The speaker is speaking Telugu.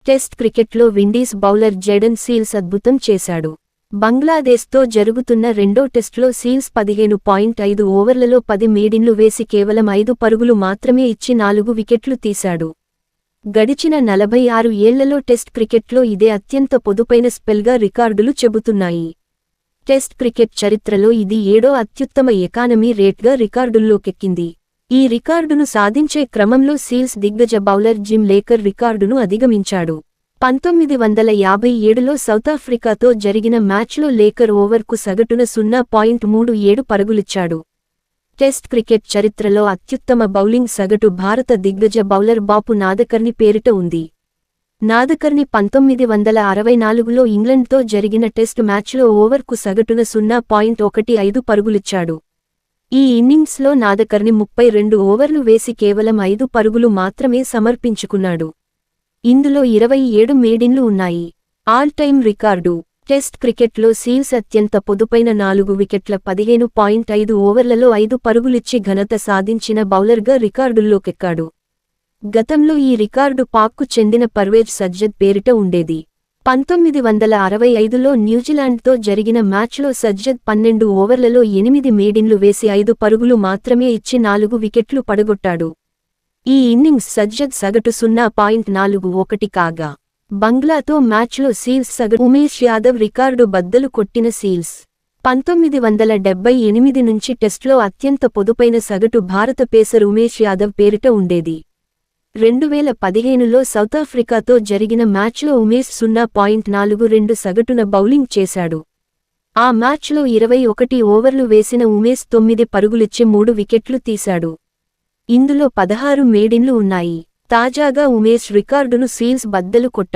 టెస్ట్ క్రికెట్లో విండీస్ బౌలర్ జేడన్ సీల్స్ అద్భుతం చేశాడు. బంగ్లాదేశ్తో జరుగుతున్న రెండో టెస్టులో సీల్స్ 15.5 ఓవర్లలో 10 మీడిన్లు వేసి కేవలం 5 పరుగులు మాత్రమే ఇచ్చి 4 వికెట్లు తీశాడు. గడిచిన 46 ఏళ్లలో టెస్ట్ క్రికెట్లో ఇదే అత్యంత పొదుపైన స్పెల్గా రికార్డులు చెబుతున్నాయి. టెస్ట్ క్రికెట్ చరిత్రలో ఇది 7వ అత్యుత్తమ ఎకానమీ రేట్గా రికార్డుల్లోకెక్కింది. ఈ రికార్డును సాధించే క్రమంలో సీల్స్ దిగ్గజ బౌలర్ జిమ్ లేకర్ రికార్డును అధిగమించాడు. 1957లో సౌతాఫ్రికాతో జరిగిన మ్యాచ్లో లేకర్ ఓవర్కు సగటున 0.37 పరుగులిచ్చాడు. టెస్ట్ క్రికెట్ చరిత్రలో అత్యుత్తమ బౌలింగ్ సగటు భారత దిగ్గజ బౌలర్ బాపు నాదకర్ని పేరిట ఉంది. నాదకర్ని 1964లో ఇంగ్లండ్తో జరిగిన టెస్ట్ మ్యాచ్లో ఓవర్కు సగటున 0.15 పరుగులిచ్చాడు. ఈ ఇన్నింగ్స్లో నాదకర్ని 32 ఓవర్లు వేసి కేవలం 5 పరుగులు మాత్రమే సమర్పించుకున్నాడు. ఇందులో 27 మీడిన్లు ఉన్నాయి. All time record. టెస్ట్ క్రికెట్లో సీల్స్ అత్యంత పొదుపైన 4 వికెట్ల 15.5 ఓవర్లలో 5 పరుగులిచ్చి ఘనత సాధించిన బౌలర్గా రికార్డుల్లోకెక్కాడు. గతంలో ఈ రికార్డు పాక్కు చెందిన పర్వేజ్ సజ్జద్ పేరిట ఉండేది. 1965లో న్యూజిలాండ్తో జరిగిన మ్యాచ్లో సజ్జద్ 12 ఓవర్లలో 8 మీడిన్లు వేసి 5 పరుగులు మాత్రమే ఇచ్చి 4 వికెట్లు పడగొట్టాడు. ఈ ఇన్నింగ్స్ సజ్జద్ సగటు 0.41 కాగా, బంగ్లాతో మ్యాచ్లో సీల్స్ సగటు ఉమేష్ యాదవ్ రికార్డు బద్దలు కొట్టిన సీల్స్ 1978 నుంచి టెస్ట్లో అత్యంత పొదుపైన సగటు భారత పేసర్ ఉమేష్ యాదవ్ పేరిట ఉండేది. 2015లో సౌతాఫ్రికాతో జరిగిన మ్యాచ్లో ఉమేష్ 0.42 సగటున బౌలింగ్ చేశాడు. ఆ మ్యాచ్లో 21 ఓవర్లు వేసిన ఉమేష్ 9 పరుగులిచ్చి 3 వికెట్లు తీశాడు. ఇందులో 16 మీడిన్లు ఉన్నాయి. తాజాగా ఉమేష్ రికార్డును సీల్స్ బద్దలు కొట్టాడు.